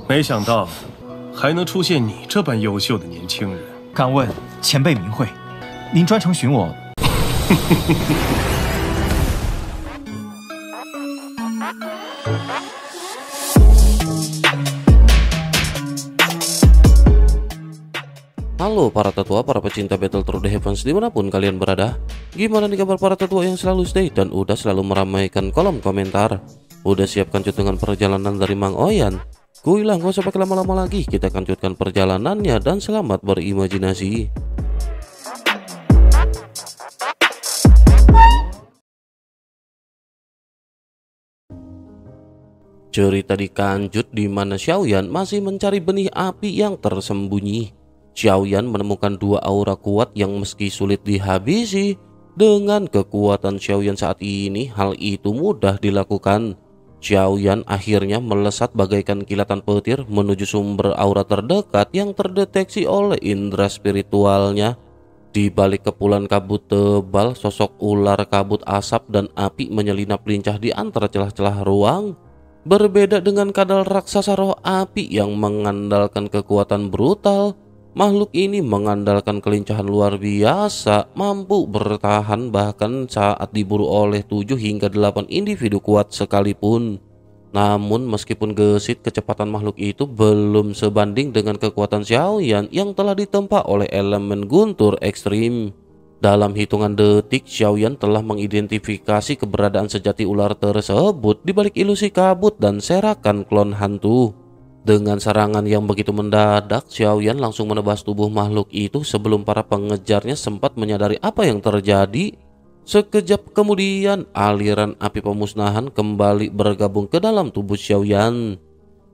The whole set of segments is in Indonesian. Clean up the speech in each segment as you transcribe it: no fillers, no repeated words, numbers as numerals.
没想到还能出现你这般优秀的年轻人。敢问前辈名讳？您专程寻我？Halo para tetua, para pecinta Battle Through the Heavens dimanapun kalian berada. Gimana nih kabar para tetua yang selalu stay dan udah selalu meramaikan kolom komentar? Udah siap kancut dengan perjalanan dari Mang Oyan? Kuilang gak usah pakai lama-lama lagi, kita kancutkan perjalanannya dan selamat berimajinasi. Cerita dikancut di mana Xiaoyan masih mencari benih api yang tersembunyi. Xiaoyan menemukan dua aura kuat yang meski sulit dihabisi. Dengan kekuatan Xiaoyan saat ini, hal itu mudah dilakukan. Xiaoyan akhirnya melesat bagaikan kilatan petir menuju sumber aura terdekat yang terdeteksi oleh indera spiritualnya. Di balik kepulan kabut tebal, sosok ular kabut asap dan api menyelinap lincah di antara celah-celah ruang. Berbeda dengan kadal raksasa roh api yang mengandalkan kekuatan brutal, makhluk ini mengandalkan kelincahan luar biasa, mampu bertahan bahkan saat diburu oleh 7 hingga 8 individu kuat sekalipun. Namun meskipun gesit, kecepatan makhluk itu belum sebanding dengan kekuatan Xiaoyan yang telah ditempa oleh elemen guntur ekstrim. Dalam hitungan detik, Xiaoyan telah mengidentifikasi keberadaan sejati ular tersebut di balik ilusi kabut dan serakan klon hantu. Dengan serangan yang begitu mendadak, Xiaoyan langsung menebas tubuh makhluk itu sebelum para pengejarnya sempat menyadari apa yang terjadi. Sekejap kemudian, aliran api pemusnahan kembali bergabung ke dalam tubuh Xiaoyan.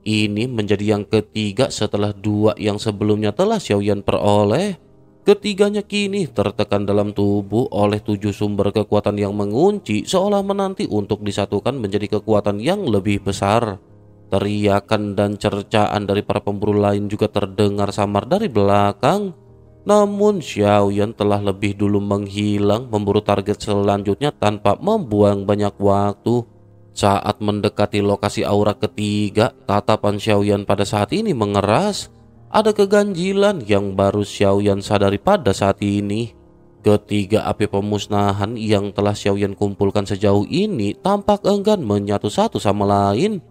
Ini menjadi yang ketiga setelah 2 yang sebelumnya telah Xiaoyan peroleh. Ketiganya kini tertekan dalam tubuh oleh 7 sumber kekuatan yang mengunci, seolah menanti untuk disatukan menjadi kekuatan yang lebih besar. Teriakan dan cercaan dari para pemburu lain juga terdengar samar dari belakang. Namun Xiaoyan telah lebih dulu menghilang memburu target selanjutnya tanpa membuang banyak waktu. Saat mendekati lokasi aura ketiga, tatapan Xiaoyan pada saat ini mengeras. Ada keganjilan yang baru Xiaoyan sadari pada saat ini. Ketiga api pemusnahan yang telah Xiaoyan kumpulkan sejauh ini tampak enggan menyatu satu sama lain.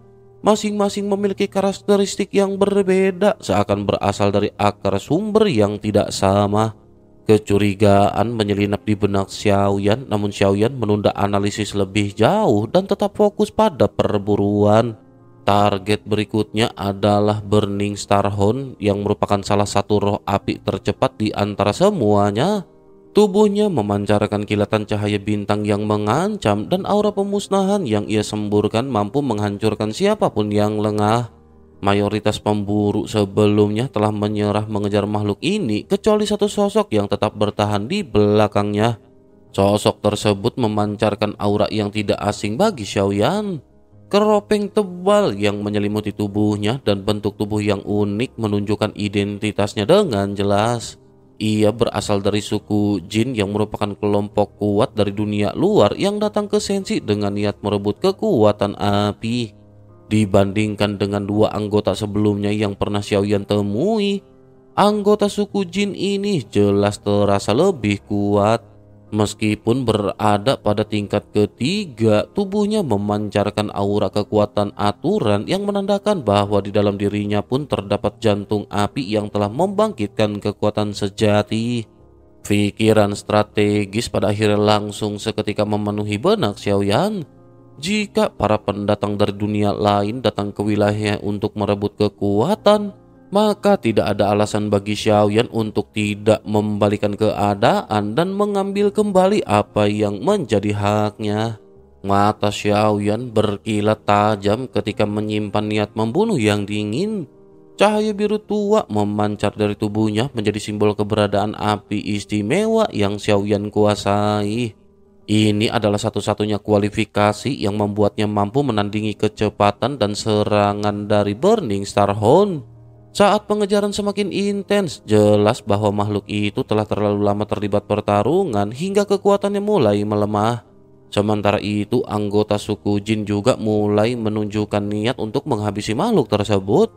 Masing-masing memiliki karakteristik yang berbeda, seakan berasal dari akar sumber yang tidak sama. Kecurigaan menyelinap di benak Xiaoyan, namun Xiaoyan menunda analisis lebih jauh dan tetap fokus pada perburuan. Target berikutnya adalah Burning Starhound yang merupakan salah satu roh api tercepat di antara semuanya. Tubuhnya memancarkan kilatan cahaya bintang yang mengancam dan aura pemusnahan yang ia semburkan mampu menghancurkan siapapun yang lengah. Mayoritas pemburu sebelumnya telah menyerah mengejar makhluk ini kecuali satu sosok yang tetap bertahan di belakangnya. Sosok tersebut memancarkan aura yang tidak asing bagi Xiaoyan. Keropeng tebal yang menyelimuti tubuhnya dan bentuk tubuh yang unik menunjukkan identitasnya dengan jelas. Ia berasal dari suku Jin yang merupakan kelompok kuat dari dunia luar yang datang ke Senshi dengan niat merebut kekuatan api. Dibandingkan dengan 2 anggota sebelumnya yang pernah Xiaoyan temui, anggota suku Jin ini jelas terasa lebih kuat. Meskipun berada pada tingkat ketiga, tubuhnya memancarkan aura kekuatan aturan yang menandakan bahwa di dalam dirinya pun terdapat jantung api yang telah membangkitkan kekuatan sejati. Pikiran strategis pada akhirnya langsung seketika memenuhi benak Xiaoyan. Jika para pendatang dari dunia lain datang ke wilayahnya untuk merebut kekuatan, maka tidak ada alasan bagi Xiaoyan untuk tidak membalikan keadaan dan mengambil kembali apa yang menjadi haknya. Mata Xiaoyan berkilat tajam ketika menyimpan niat membunuh yang dingin. Cahaya biru tua memancar dari tubuhnya menjadi simbol keberadaan api istimewa yang Xiaoyan kuasai. Ini adalah satu-satunya kualifikasi yang membuatnya mampu menandingi kecepatan dan serangan dari Burning Starhound. Saat pengejaran semakin intens, jelas bahwa makhluk itu telah terlalu lama terlibat pertarungan hingga kekuatannya mulai melemah. Sementara itu, anggota suku Jin juga mulai menunjukkan niat untuk menghabisi makhluk tersebut.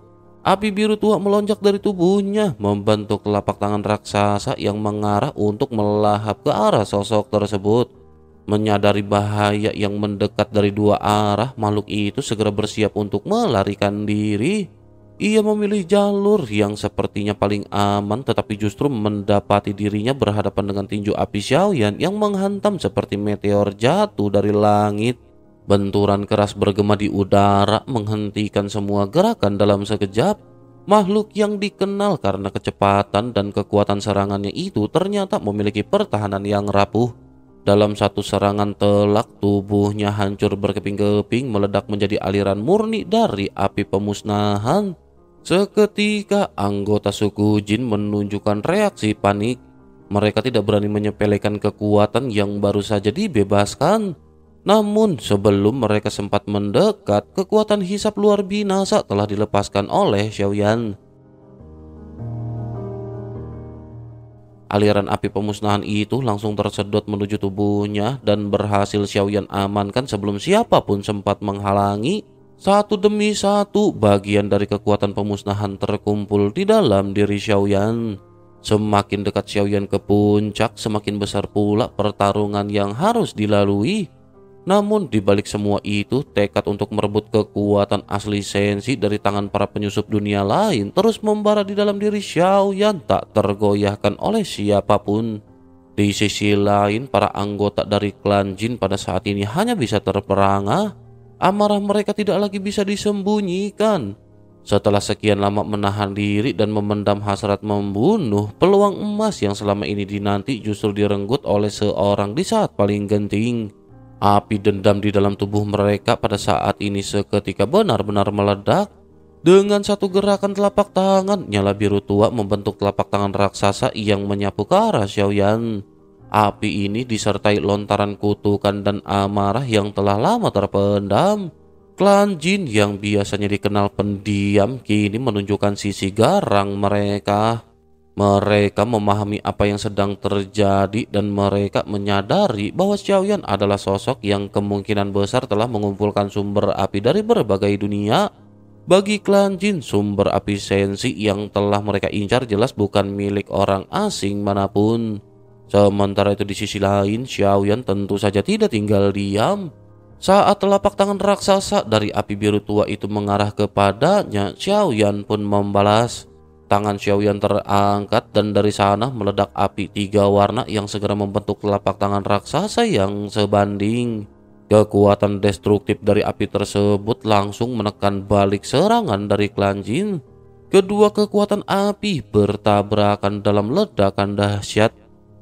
Api biru tua melonjak dari tubuhnya, membentuk telapak tangan raksasa yang mengarah untuk melahap ke arah sosok tersebut. Menyadari bahaya yang mendekat dari dua arah, makhluk itu segera bersiap untuk melarikan diri. Ia memilih jalur yang sepertinya paling aman, tetapi justru mendapati dirinya berhadapan dengan tinju api Xiaoyan yang menghantam seperti meteor jatuh dari langit. Benturan keras bergema di udara, menghentikan semua gerakan dalam sekejap. Makhluk yang dikenal karena kecepatan dan kekuatan serangannya itu ternyata memiliki pertahanan yang rapuh. Dalam satu serangan telak, tubuhnya hancur berkeping-keping, meledak menjadi aliran murni dari api pemusnahan. Seketika anggota suku Jin menunjukkan reaksi panik. Mereka tidak berani menyepelekan kekuatan yang baru saja dibebaskan. Namun sebelum mereka sempat mendekat, kekuatan hisap luar binasa telah dilepaskan oleh Xiaoyan. Aliran api pemusnahan itu langsung tersedot menuju tubuhnya dan berhasil Xiaoyan amankan sebelum siapapun sempat menghalangi. Satu demi satu bagian dari kekuatan pemusnahan terkumpul di dalam diri Xiaoyan. Semakin dekat Xiaoyan ke puncak, semakin besar pula pertarungan yang harus dilalui. Namun di balik semua itu, tekad untuk merebut kekuatan asli Senshi dari tangan para penyusup dunia lain terus membara di dalam diri Xiaoyan, tak tergoyahkan oleh siapapun. Di sisi lain, para anggota dari klan Jin pada saat ini hanya bisa terperangah. Amarah mereka tidak lagi bisa disembunyikan. Setelah sekian lama menahan diri dan memendam hasrat membunuh, peluang emas yang selama ini dinanti justru direnggut oleh seorang di saat paling genting. Api dendam di dalam tubuh mereka pada saat ini seketika benar-benar meledak. Dengan satu gerakan telapak tangan, nyala biru tua membentuk telapak tangan raksasa yang menyapu ke arah Xiaoyan. Api ini disertai lontaran kutukan dan amarah yang telah lama terpendam. Klan Jin yang biasanya dikenal pendiam kini menunjukkan sisi garang mereka. Mereka memahami apa yang sedang terjadi dan mereka menyadari bahwa Xiaoyan adalah sosok yang kemungkinan besar telah mengumpulkan sumber api dari berbagai dunia. Bagi klan Jin, sumber api Senshi yang telah mereka incar jelas bukan milik orang asing manapun. Sementara itu di sisi lain, Xiaoyan tentu saja tidak tinggal diam. Saat telapak tangan raksasa dari api biru tua itu mengarah kepadanya, Xiaoyan pun membalas. Tangan Xiaoyan terangkat dan dari sana meledak api 3 warna yang segera membentuk telapak tangan raksasa yang sebanding. Kekuatan destruktif dari api tersebut langsung menekan balik serangan dari klan Jin. Kedua kekuatan api bertabrakan dalam ledakan dahsyat.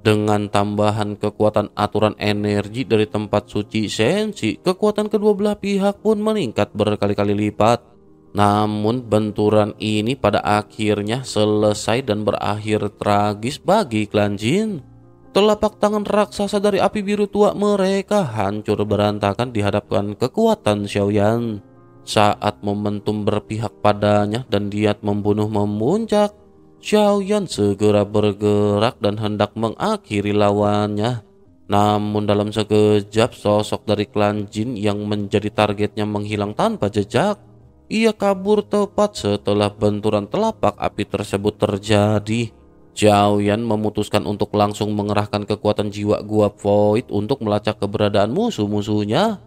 Dengan tambahan kekuatan aturan energi dari tempat suci Senshi, kekuatan kedua belah pihak pun meningkat berkali-kali lipat. Namun benturan ini pada akhirnya selesai dan berakhir tragis bagi klan Jin. Telapak tangan raksasa dari api biru tua mereka hancur berantakan di hadapan kekuatan Xiaoyan. Saat momentum berpihak padanya dan niat membunuh memuncak, Xiaoyan segera bergerak dan hendak mengakhiri lawannya. Namun dalam sekejap sosok dari klan Jin yang menjadi targetnya menghilang tanpa jejak. Ia kabur tepat setelah benturan telapak api tersebut terjadi. Xiaoyan memutuskan untuk langsung mengerahkan kekuatan jiwa gua Void untuk melacak keberadaan musuh-musuhnya.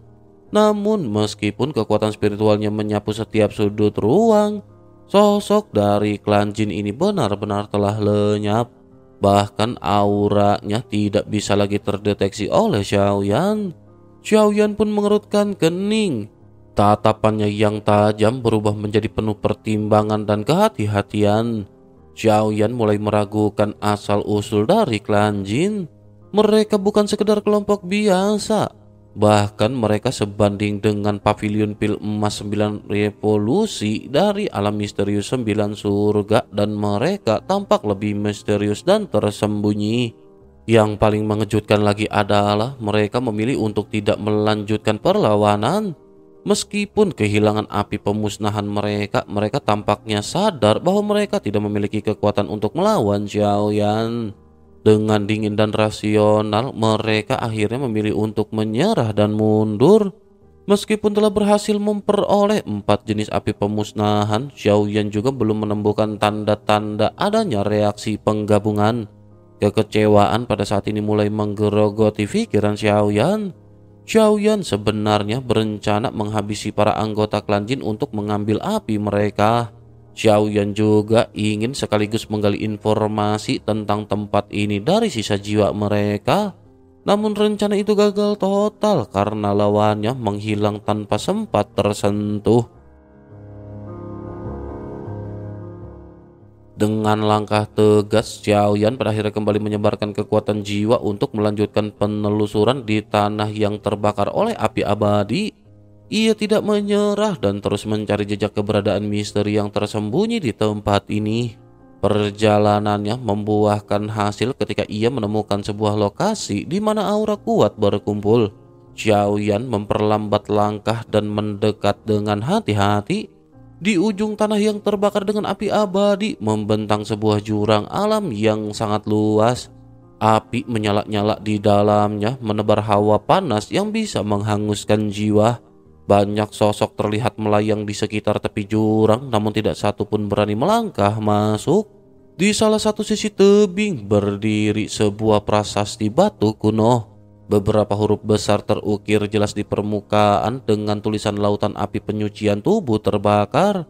Namun meskipun kekuatan spiritualnya menyapu setiap sudut ruang, sosok dari klan Jin ini benar-benar telah lenyap. Bahkan auranya tidak bisa lagi terdeteksi oleh Xiaoyan. Xiaoyan pun mengerutkan kening. Tatapannya yang tajam berubah menjadi penuh pertimbangan dan kehati-hatian. Xiaoyan mulai meragukan asal-usul dari klan Jin. Mereka bukan sekedar kelompok biasa. Bahkan mereka sebanding dengan pavilion pil emas 9 revolusi dari alam misterius 9 surga, dan mereka tampak lebih misterius dan tersembunyi. Yang paling mengejutkan lagi adalah mereka memilih untuk tidak melanjutkan perlawanan. Meskipun kehilangan api pemusnahan mereka, mereka tampaknya sadar bahwa mereka tidak memiliki kekuatan untuk melawan Xiaoyan. Dengan dingin dan rasional, mereka akhirnya memilih untuk menyerah dan mundur. Meskipun telah berhasil memperoleh 4 jenis api pemusnahan, Xiaoyan juga belum menemukan tanda-tanda adanya reaksi penggabungan. Kekecewaan pada saat ini mulai menggerogoti pikiran Xiaoyan. Xiaoyan sebenarnya berencana menghabisi para anggota klan Jin untuk mengambil api mereka. Xiaoyan juga ingin sekaligus menggali informasi tentang tempat ini dari sisa jiwa mereka. Namun rencana itu gagal total karena lawannya menghilang tanpa sempat tersentuh. Dengan langkah tegas, Xiaoyan pada akhirnya kembali menyebarkan kekuatan jiwa untuk melanjutkan penelusuran di tanah yang terbakar oleh api abadi. Ia tidak menyerah dan terus mencari jejak keberadaan misteri yang tersembunyi di tempat ini. Perjalanannya membuahkan hasil ketika ia menemukan sebuah lokasi di mana aura kuat berkumpul. Xiaoyan memperlambat langkah dan mendekat dengan hati-hati. Di ujung tanah yang terbakar dengan api abadi membentang sebuah jurang alam yang sangat luas. Api menyala-nyala di dalamnya, menebar hawa panas yang bisa menghanguskan jiwa. Banyak sosok terlihat melayang di sekitar tepi jurang, namun tidak satu pun berani melangkah masuk. Di salah satu sisi tebing berdiri sebuah prasasti batu kuno. Beberapa huruf besar terukir jelas di permukaan dengan tulisan lautan api penyucian tubuh terbakar.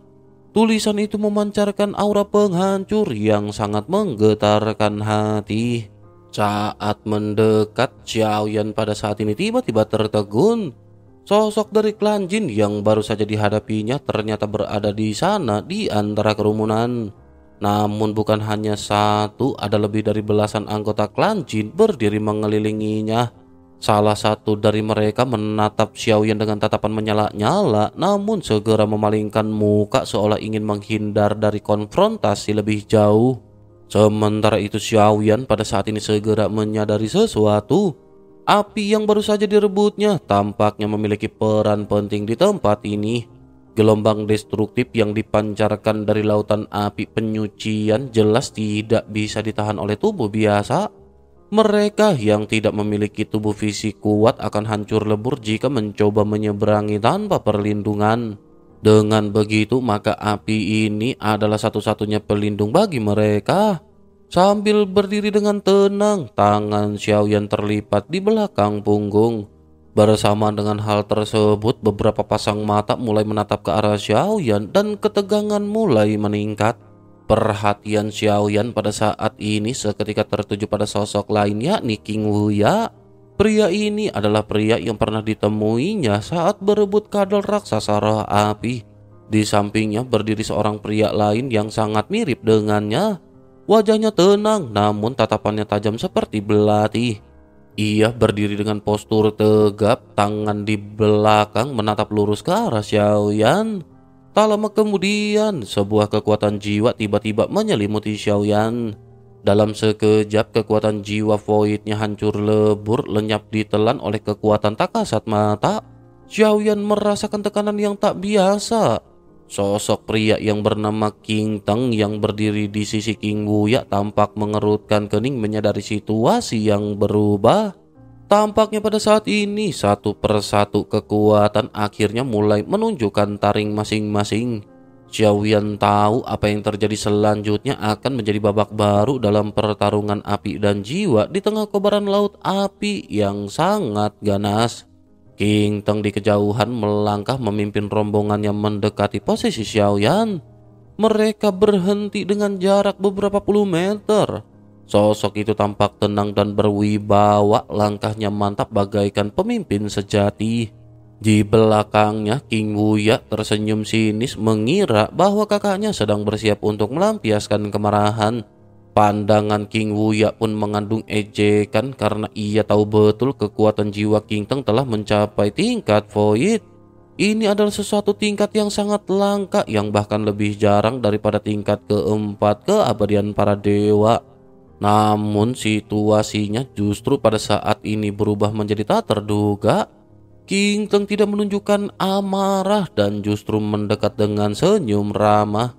Tulisan itu memancarkan aura penghancur yang sangat menggetarkan hati. Saat mendekat, Xiaoyan pada saat ini tiba-tiba tertegun. Sosok dari klan Jin yang baru saja dihadapinya ternyata berada di sana di antara kerumunan. Namun bukan hanya satu, ada lebih dari belasan anggota klan Jin berdiri mengelilinginya. Salah satu dari mereka menatap Xiaoyan dengan tatapan menyala-nyala, namun segera memalingkan muka seolah ingin menghindar dari konfrontasi lebih jauh. Sementara itu Xiaoyan pada saat ini segera menyadari sesuatu. Api yang baru saja direbutnya tampaknya memiliki peran penting di tempat ini. Gelombang destruktif yang dipancarkan dari lautan api penyucian jelas tidak bisa ditahan oleh tubuh biasa. Mereka yang tidak memiliki tubuh fisik kuat akan hancur lebur jika mencoba menyeberangi tanpa perlindungan. Dengan begitu, maka api ini adalah satu-satunya pelindung bagi mereka. Sambil berdiri dengan tenang, tangan Xiaoyan terlipat di belakang punggung. Bersamaan dengan hal tersebut, beberapa pasang mata mulai menatap ke arah Xiaoyan dan ketegangan mulai meningkat. Perhatian Xiaoyan pada saat ini seketika tertuju pada sosok lain, yakni King Wuya. Pria ini adalah pria yang pernah ditemuinya saat berebut kadal raksasa roh api. Di sampingnya berdiri seorang pria lain yang sangat mirip dengannya. Wajahnya tenang, namun tatapannya tajam seperti belati. Ia berdiri dengan postur tegap, tangan di belakang menatap lurus ke arah Xiaoyan. Tak lama kemudian, sebuah kekuatan jiwa tiba-tiba menyelimuti Xiaoyan. Dalam sekejap, kekuatan jiwa voidnya hancur lebur, lenyap ditelan oleh kekuatan tak kasat mata. Xiaoyan merasakan tekanan yang tak biasa. Sosok pria yang bernama King Teng yang berdiri di sisi King Wuya tampak mengerutkan kening menyadari situasi yang berubah. Tampaknya pada saat ini satu persatu kekuatan akhirnya mulai menunjukkan taring masing-masing. Xiaoyan tahu apa yang terjadi selanjutnya akan menjadi babak baru dalam pertarungan api dan jiwa di tengah kobaran laut api yang sangat ganas. King Teng di kejauhan melangkah memimpin rombongannya mendekati posisi Xiaoyan. Mereka berhenti dengan jarak beberapa puluh meter. Sosok itu tampak tenang dan berwibawa, langkahnya mantap bagaikan pemimpin sejati. Di belakangnya King Wuya tersenyum sinis mengira bahwa kakaknya sedang bersiap untuk melampiaskan kemarahan. Pandangan King Wuya pun mengandung ejekan karena ia tahu betul kekuatan jiwa King Teng telah mencapai tingkat void. Ini adalah sesuatu tingkat yang sangat langka yang bahkan lebih jarang daripada tingkat keempat keabadian para dewa. Namun situasinya justru pada saat ini berubah menjadi tak terduga. King Teng tidak menunjukkan amarah dan justru mendekat dengan senyum ramah.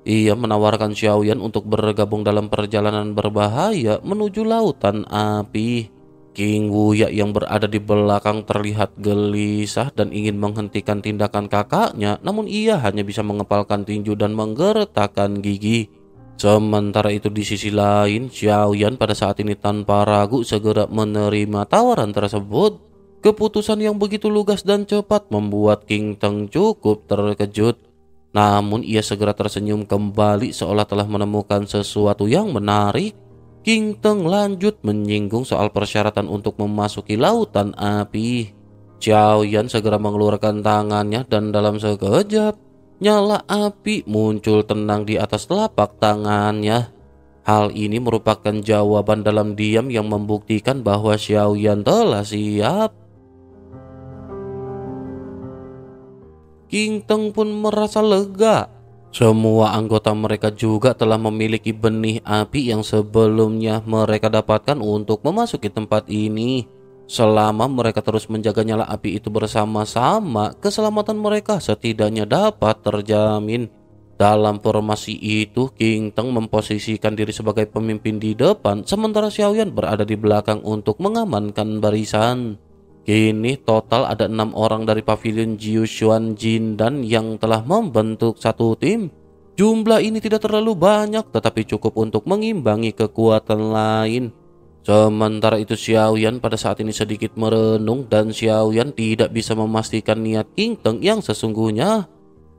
Ia menawarkan Xiaoyan untuk bergabung dalam perjalanan berbahaya menuju lautan api. King Wuya yang berada di belakang terlihat gelisah dan ingin menghentikan tindakan kakaknya, namun ia hanya bisa mengepalkan tinju dan menggertakkan gigi. Sementara itu di sisi lain, Xiaoyan pada saat ini tanpa ragu segera menerima tawaran tersebut. Keputusan yang begitu lugas dan cepat membuat King Teng cukup terkejut. Namun ia segera tersenyum kembali seolah telah menemukan sesuatu yang menarik. King Teng lanjut menyinggung soal persyaratan untuk memasuki lautan api. Xiaoyan segera mengeluarkan tangannya dan dalam sekejap nyala api muncul tenang di atas telapak tangannya. Hal ini merupakan jawaban dalam diam yang membuktikan bahwa Xiaoyan telah siap. King Teng pun merasa lega. Semua anggota mereka juga telah memiliki benih api yang sebelumnya mereka dapatkan untuk memasuki tempat ini. Selama mereka terus menjaga nyala api itu bersama-sama, keselamatan mereka setidaknya dapat terjamin. Dalam formasi itu, King Teng memposisikan diri sebagai pemimpin di depan, sementara Xiaoyan berada di belakang untuk mengamankan barisan. Kini total ada 6 orang dari pavilion Jiushuan Jindan yang telah membentuk satu tim. Jumlah ini tidak terlalu banyak tetapi cukup untuk mengimbangi kekuatan lain. Sementara itu Xiaoyan pada saat ini sedikit merenung dan Xiaoyan tidak bisa memastikan niat King Teng yang sesungguhnya.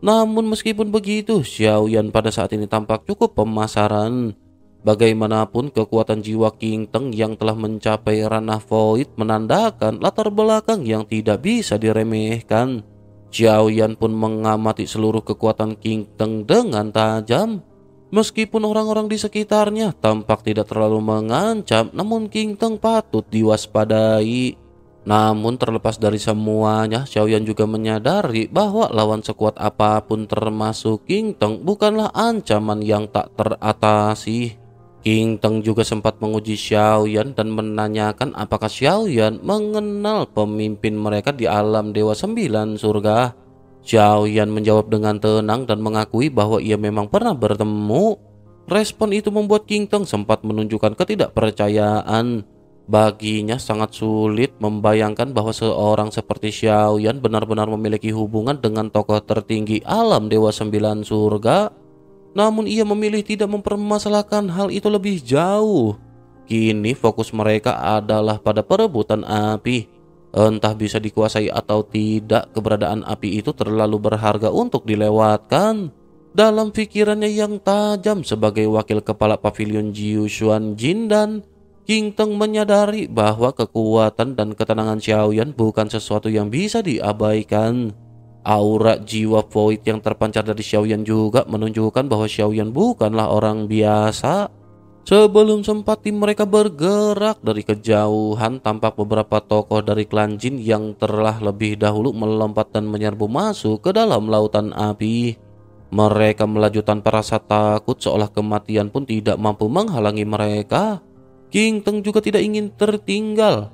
Namun meskipun begitu, Xiaoyan pada saat ini tampak cukup pemasaran. Bagaimanapun kekuatan jiwa King Teng yang telah mencapai ranah void menandakan latar belakang yang tidak bisa diremehkan. Xiaoyan pun mengamati seluruh kekuatan King Teng dengan tajam. Meskipun orang-orang di sekitarnya tampak tidak terlalu mengancam, namun King Teng patut diwaspadai. Namun terlepas dari semuanya, Xiaoyan juga menyadari bahwa lawan sekuat apapun termasuk King Teng bukanlah ancaman yang tak teratasi. King Teng juga sempat menguji Xiaoyan dan menanyakan apakah Xiaoyan mengenal pemimpin mereka di alam Dewa 9 Surga. Xiaoyan menjawab dengan tenang dan mengakui bahwa ia memang pernah bertemu. Respon itu membuat King Teng sempat menunjukkan ketidakpercayaan. Baginya sangat sulit membayangkan bahwa seorang seperti Xiaoyan benar-benar memiliki hubungan dengan tokoh tertinggi alam Dewa 9 Surga. Namun ia memilih tidak mempermasalahkan hal itu lebih jauh. Kini fokus mereka adalah pada perebutan api. Entah bisa dikuasai atau tidak, keberadaan api itu terlalu berharga untuk dilewatkan. Dalam pikirannya yang tajam sebagai wakil kepala pavilion Jiushuan Jindan, King Teng menyadari bahwa kekuatan dan ketenangan Xiaoyan bukan sesuatu yang bisa diabaikan. Aura jiwa void yang terpancar dari Xiaoyan juga menunjukkan bahwa Xiaoyan bukanlah orang biasa. Sebelum sempat tim mereka bergerak dari kejauhan, tampak beberapa tokoh dari klan Jin yang telah lebih dahulu melompat dan menyerbu masuk ke dalam lautan api. Mereka melaju tanpa rasa takut seolah kematian pun tidak mampu menghalangi mereka. King Teng juga tidak ingin tertinggal.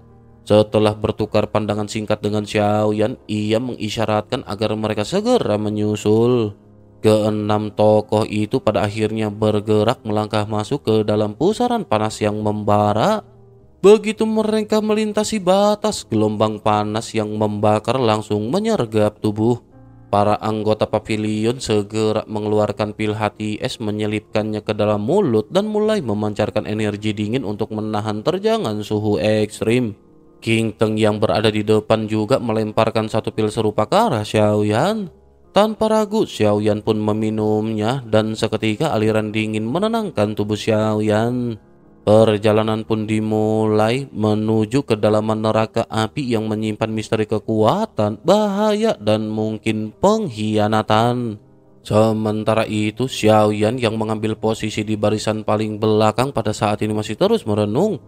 Setelah bertukar pandangan singkat dengan Xiaoyan, ia mengisyaratkan agar mereka segera menyusul. Keenam tokoh itu pada akhirnya bergerak melangkah masuk ke dalam pusaran panas yang membara. Begitu mereka melintasi batas, gelombang panas yang membakar langsung menyergap tubuh. Para anggota pavilion segera mengeluarkan pil hati es, menyelipkannya ke dalam mulut dan mulai memancarkan energi dingin untuk menahan terjangan suhu ekstrim. King Teng yang berada di depan juga melemparkan satu pil serupa ke arah Xiaoyan. Tanpa ragu, Xiaoyan pun meminumnya dan seketika aliran dingin menenangkan tubuh Xiaoyan. Perjalanan pun dimulai menuju kedalaman neraka api yang menyimpan misteri kekuatan, bahaya, dan mungkin pengkhianatan. Sementara itu, Xiaoyan yang mengambil posisi di barisan paling belakang pada saat ini masih terus merenung.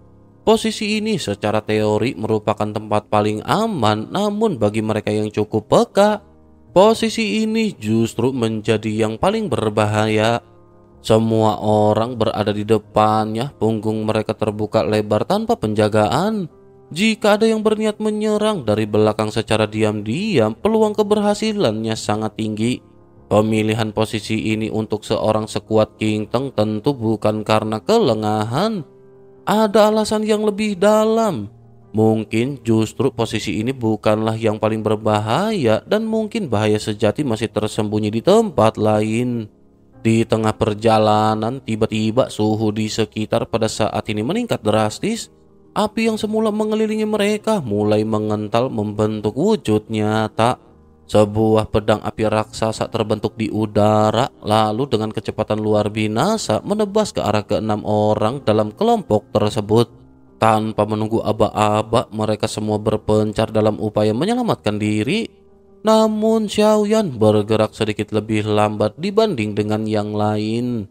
Posisi ini secara teori merupakan tempat paling aman, namun bagi mereka yang cukup peka, posisi ini justru menjadi yang paling berbahaya. Semua orang berada di depannya, punggung mereka terbuka lebar tanpa penjagaan. Jika ada yang berniat menyerang dari belakang secara diam-diam, peluang keberhasilannya sangat tinggi. Pemilihan posisi ini untuk seorang sekuat King Teng tentu bukan karena kelengahan. Ada alasan yang lebih dalam. Mungkin justru posisi ini bukanlah yang paling berbahaya dan mungkin bahaya sejati masih tersembunyi di tempat lain. Di tengah perjalanan, tiba-tiba suhu di sekitar pada saat ini meningkat drastis. Api yang semula mengelilingi mereka mulai mengental membentuk wujud nyata. Sebuah pedang api raksasa terbentuk di udara, lalu dengan kecepatan luar binasa menebas ke arah keenam orang dalam kelompok tersebut. Tanpa menunggu aba-aba, mereka semua berpencar dalam upaya menyelamatkan diri. Namun Xiaoyan bergerak sedikit lebih lambat dibanding dengan yang lain.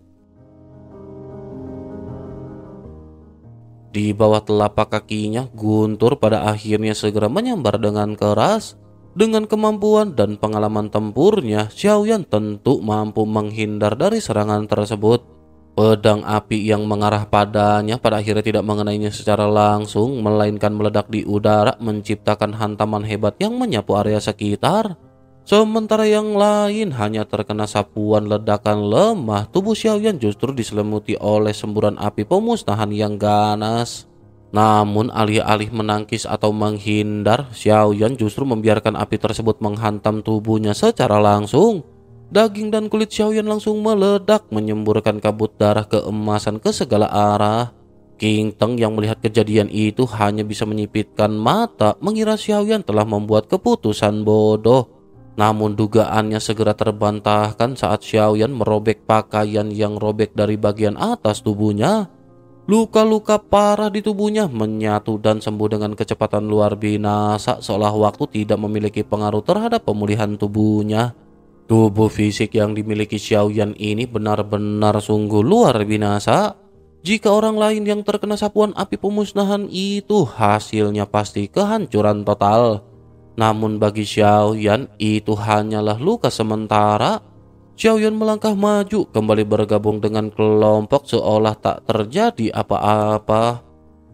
Di bawah telapak kakinya, guntur pada akhirnya segera menyambar dengan keras. Dengan kemampuan dan pengalaman tempurnya, Xiaoyan tentu mampu menghindar dari serangan tersebut. Pedang api yang mengarah padanya pada akhirnya tidak mengenainya secara langsung, melainkan meledak di udara menciptakan hantaman hebat yang menyapu area sekitar. Sementara yang lain hanya terkena sapuan ledakan lemah, tubuh Xiaoyan justru diselimuti oleh semburan api pemusnahan yang ganas. Namun alih-alih menangkis atau menghindar, Xiaoyan justru membiarkan api tersebut menghantam tubuhnya secara langsung. Daging dan kulit Xiaoyan langsung meledak, menyemburkan kabut darah keemasan ke segala arah. King Teng yang melihat kejadian itu hanya bisa menyipitkan mata, mengira Xiaoyan telah membuat keputusan bodoh. Namun dugaannya segera terbantahkan saat Xiaoyan merobek pakaian yang robek dari bagian atas tubuhnya. Luka-luka parah di tubuhnya menyatu dan sembuh dengan kecepatan luar binasa, seolah waktu tidak memiliki pengaruh terhadap pemulihan tubuhnya. Tubuh fisik yang dimiliki Xiaoyan ini benar-benar sungguh luar binasa. Jika orang lain yang terkena sapuan api pemusnahan itu, hasilnya pasti kehancuran total. Namun bagi Xiaoyan itu hanyalah luka sementara. Xiaoyan melangkah maju, kembali bergabung dengan kelompok seolah tak terjadi apa-apa.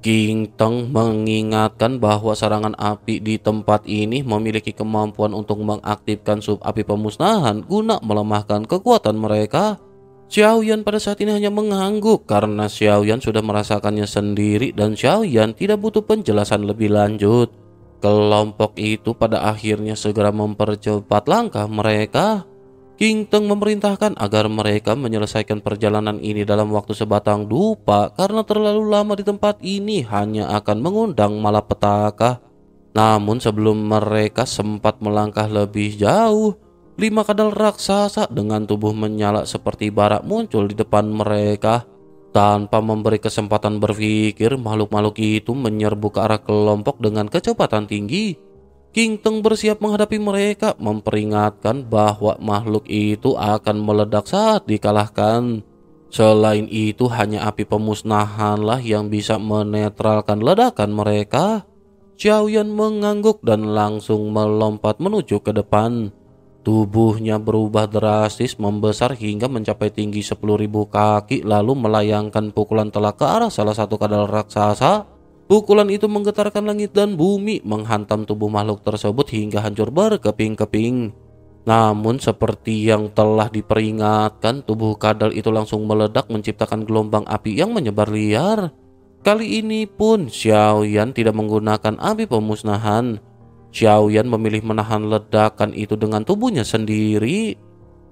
King Teng mengingatkan bahwa serangan api di tempat ini memiliki kemampuan untuk mengaktifkan sub api pemusnahan guna melemahkan kekuatan mereka. Xiaoyan pada saat ini hanya mengangguk karena Xiaoyan sudah merasakannya sendiri dan Xiaoyan tidak butuh penjelasan lebih lanjut. Kelompok itu pada akhirnya segera mempercepat langkah mereka. King Teng memerintahkan agar mereka menyelesaikan perjalanan ini dalam waktu sebatang dupa karena terlalu lama di tempat ini hanya akan mengundang malapetaka. Namun sebelum mereka sempat melangkah lebih jauh, 5 kadal raksasa dengan tubuh menyala seperti bara muncul di depan mereka. Tanpa memberi kesempatan berpikir, makhluk-makhluk itu menyerbu ke arah kelompok dengan kecepatan tinggi. King Teng bersiap menghadapi mereka, memperingatkan bahwa makhluk itu akan meledak saat dikalahkan. Selain itu, hanya api pemusnahanlah yang bisa menetralkan ledakan mereka. Xiaoyan mengangguk dan langsung melompat menuju ke depan. Tubuhnya berubah drastis, membesar hingga mencapai tinggi 10.000 kaki, lalu melayangkan pukulan telak ke arah salah satu kadal raksasa. Pukulan itu menggetarkan langit dan bumi, menghantam tubuh makhluk tersebut hingga hancur berkeping-keping. Namun seperti yang telah diperingatkan, tubuh kadal itu langsung meledak menciptakan gelombang api yang menyebar liar. Kali ini pun Xiaoyan tidak menggunakan api pemusnahan. Xiaoyan memilih menahan ledakan itu dengan tubuhnya sendiri.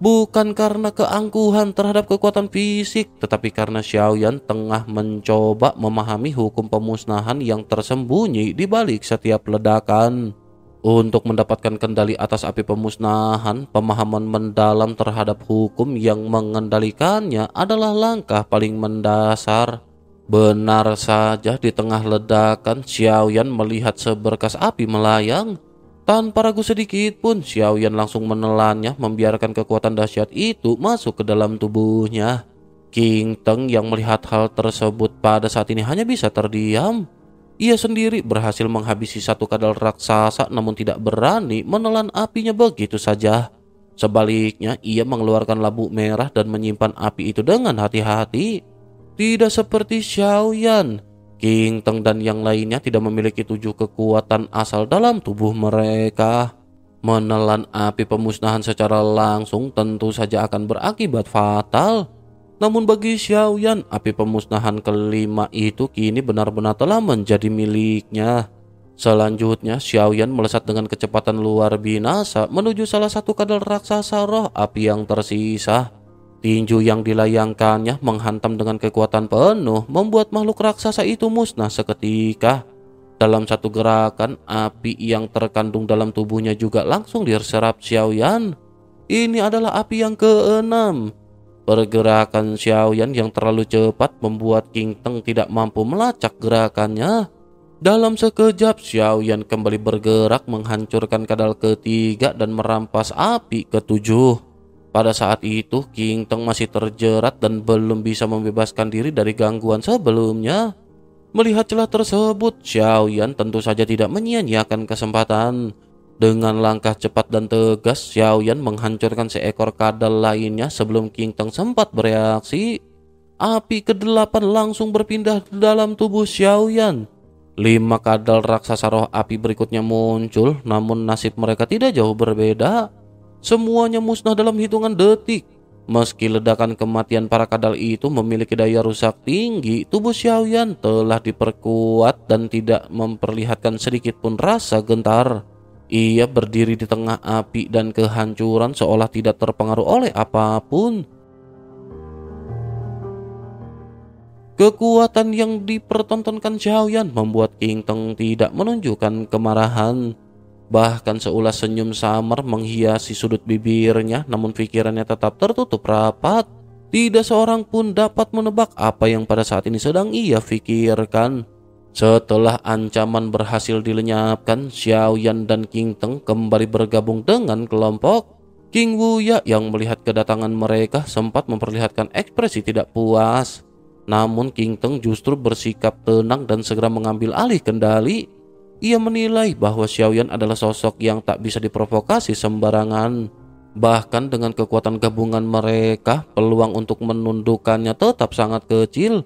Bukan karena keangkuhan terhadap kekuatan fisik, tetapi karena Xiaoyan tengah mencoba memahami hukum pemusnahan yang tersembunyi di balik setiap ledakan. Untuk mendapatkan kendali atas api pemusnahan, pemahaman mendalam terhadap hukum yang mengendalikannya adalah langkah paling mendasar. Benar saja, di tengah ledakan, Xiaoyan melihat seberkas api melayang. Tanpa ragu sedikit pun, Xiaoyan langsung menelannya, membiarkan kekuatan dahsyat itu masuk ke dalam tubuhnya. King Teng yang melihat hal tersebut pada saat ini hanya bisa terdiam. Ia sendiri berhasil menghabisi satu kadal raksasa, namun tidak berani menelan apinya begitu saja. Sebaliknya, ia mengeluarkan labu merah dan menyimpan api itu dengan hati-hati. Tidak seperti Xiaoyan, King Teng dan yang lainnya tidak memiliki 7 kekuatan asal dalam tubuh mereka. Menelan api pemusnahan secara langsung tentu saja akan berakibat fatal. Namun bagi Xiaoyan, api pemusnahan kelima itu kini benar-benar telah menjadi miliknya. Selanjutnya, Xiaoyan melesat dengan kecepatan luar binasa menuju salah satu kadal raksasa roh api yang tersisa. Tinju yang dilayangkannya menghantam dengan kekuatan penuh, membuat makhluk raksasa itu musnah seketika. Dalam satu gerakan, api yang terkandung dalam tubuhnya juga langsung diserap Xiaoyan. Ini adalah api yang keenam. Pergerakan Xiaoyan yang terlalu cepat membuat King Teng tidak mampu melacak gerakannya. Dalam sekejap, Xiaoyan kembali bergerak menghancurkan kadal ketiga dan merampas api ketujuh. Pada saat itu, King Teng masih terjerat dan belum bisa membebaskan diri dari gangguan sebelumnya. Melihat celah tersebut, Xiaoyan tentu saja tidak menyia-nyiakan kesempatan. Dengan langkah cepat dan tegas, Xiaoyan menghancurkan seekor kadal lainnya sebelum King Teng sempat bereaksi. Api ke-8 langsung berpindah ke dalam tubuh Xiaoyan. 5 kadal raksasa roh api berikutnya muncul, namun nasib mereka tidak jauh berbeda. Semuanya musnah dalam hitungan detik. Meski ledakan kematian para kadal itu memiliki daya rusak tinggi, tubuh Xiaoyan telah diperkuat dan tidak memperlihatkan sedikit pun rasa gentar. Ia berdiri di tengah api dan kehancuran seolah tidak terpengaruh oleh apapun. Kekuatan yang dipertontonkan Xiaoyan membuat King Teng tidak menunjukkan kemarahan. Bahkan seulas senyum samar menghiasi sudut bibirnya, namun pikirannya tetap tertutup rapat. Tidak seorang pun dapat menebak apa yang pada saat ini sedang ia pikirkan. Setelah ancaman berhasil dilenyapkan, Xiaoyan dan King Teng kembali bergabung dengan kelompok. King Wuya yang melihat kedatangan mereka sempat memperlihatkan ekspresi tidak puas. Namun King Teng justru bersikap tenang dan segera mengambil alih kendali. Ia menilai bahwa Xiaoyan adalah sosok yang tak bisa diprovokasi sembarangan. Bahkan dengan kekuatan gabungan mereka, peluang untuk menundukkannya tetap sangat kecil.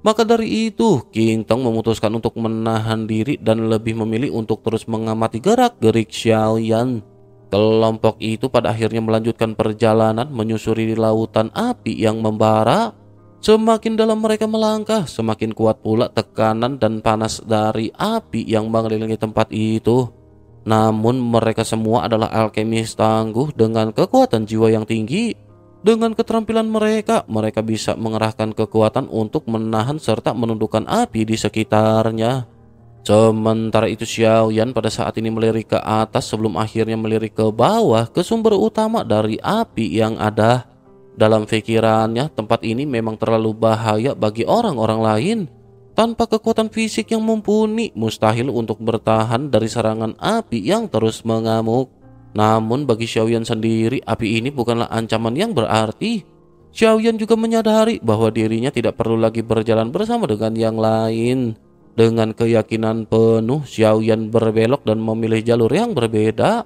Maka dari itu, King Teng memutuskan untuk menahan diri dan lebih memilih untuk terus mengamati gerak-gerik Xiaoyan. Kelompok itu pada akhirnya melanjutkan perjalanan menyusuri lautan api yang membara. Semakin dalam mereka melangkah, semakin kuat pula tekanan dan panas dari api yang mengelilingi tempat itu. Namun mereka semua adalah alkemis tangguh dengan kekuatan jiwa yang tinggi. Dengan keterampilan mereka, mereka bisa mengerahkan kekuatan untuk menahan serta menundukkan api di sekitarnya. Sementara itu Xiaoyan pada saat ini melirik ke atas sebelum akhirnya melirik ke bawah ke sumber utama dari api yang ada. Dalam pikirannya, tempat ini memang terlalu bahaya bagi orang-orang lain. Tanpa kekuatan fisik yang mumpuni, mustahil untuk bertahan dari serangan api yang terus mengamuk. Namun bagi Xiaoyan sendiri, api ini bukanlah ancaman yang berarti. Xiaoyan juga menyadari bahwa dirinya tidak perlu lagi berjalan bersama dengan yang lain. Dengan keyakinan penuh, Xiaoyan berbelok dan memilih jalur yang berbeda.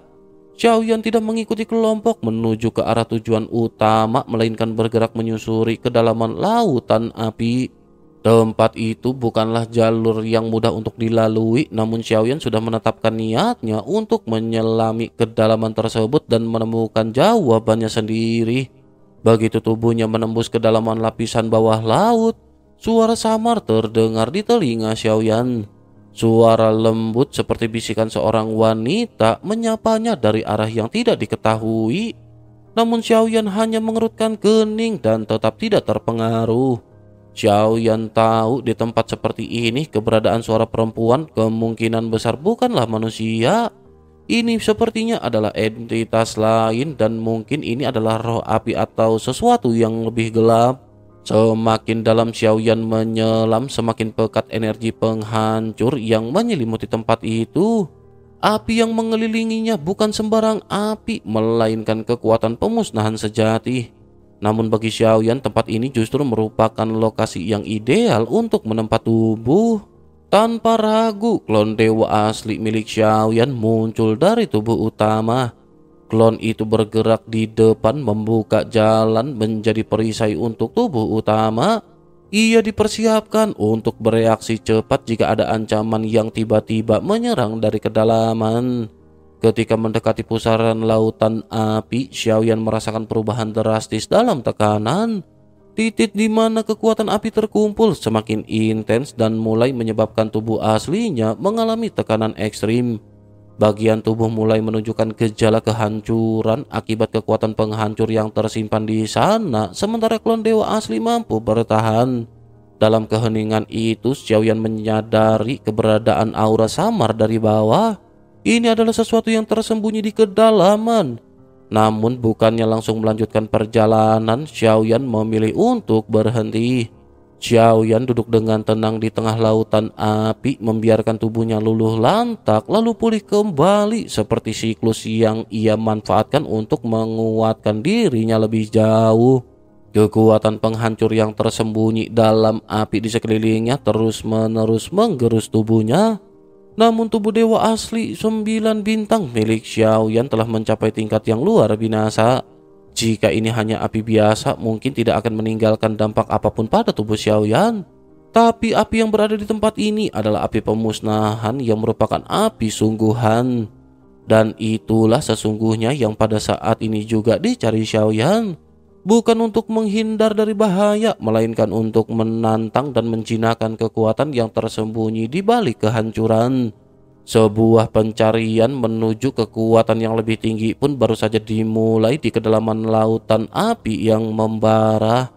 Xiaoyan tidak mengikuti kelompok menuju ke arah tujuan utama, melainkan bergerak menyusuri kedalaman lautan api. Tempat itu bukanlah jalur yang mudah untuk dilalui, namun Xiaoyan sudah menetapkan niatnya untuk menyelami kedalaman tersebut dan menemukan jawabannya sendiri. Begitu tubuhnya menembus kedalaman lapisan bawah laut, suara samar terdengar di telinga Xiaoyan. Suara lembut seperti bisikan seorang wanita menyapanya dari arah yang tidak diketahui. Namun Xiaoyan hanya mengerutkan kening dan tetap tidak terpengaruh. Xiaoyan tahu di tempat seperti ini keberadaan suara perempuan kemungkinan besar bukanlah manusia. Ini sepertinya adalah entitas lain dan mungkin ini adalah roh api atau sesuatu yang lebih gelap. Semakin dalam Xiaoyan menyelam, semakin pekat energi penghancur yang menyelimuti tempat itu. Api yang mengelilinginya bukan sembarang api, melainkan kekuatan pemusnahan sejati. Namun bagi Xiaoyan, tempat ini justru merupakan lokasi yang ideal untuk menempat tubuh. Tanpa ragu, klon dewa asli milik Xiaoyan muncul dari tubuh utama. Klon itu bergerak di depan, membuka jalan menjadi perisai untuk tubuh utama. Ia dipersiapkan untuk bereaksi cepat jika ada ancaman yang tiba-tiba menyerang dari kedalaman. Ketika mendekati pusaran lautan api, Xiaoyan merasakan perubahan drastis dalam tekanan. Titik di mana kekuatan api terkumpul semakin intens dan mulai menyebabkan tubuh aslinya mengalami tekanan ekstrim. Bagian tubuh mulai menunjukkan gejala kehancuran akibat kekuatan penghancur yang tersimpan di sana, sementara klon dewa asli mampu bertahan. Dalam keheningan itu, Xiaoyan menyadari keberadaan aura samar dari bawah. Ini adalah sesuatu yang tersembunyi di kedalaman. Namun bukannya langsung melanjutkan perjalanan, Xiaoyan memilih untuk berhenti. Xiaoyan duduk dengan tenang di tengah lautan api, membiarkan tubuhnya luluh lantak lalu pulih kembali seperti siklus yang ia manfaatkan untuk menguatkan dirinya lebih jauh. Kekuatan penghancur yang tersembunyi dalam api di sekelilingnya terus-menerus menggerus tubuhnya. Namun tubuh dewa asli 9 bintang milik Xiaoyan telah mencapai tingkat yang luar binasa. Jika ini hanya api biasa, mungkin tidak akan meninggalkan dampak apapun pada tubuh Xiaoyan. Tapi api yang berada di tempat ini adalah api pemusnahan yang merupakan api sungguhan. Dan itulah sesungguhnya yang pada saat ini juga dicari Xiaoyan. Bukan untuk menghindar dari bahaya, melainkan untuk menantang dan menjinakkan kekuatan yang tersembunyi di balik kehancuran. Sebuah pencarian menuju kekuatan yang lebih tinggi pun baru saja dimulai di kedalaman lautan api yang membara.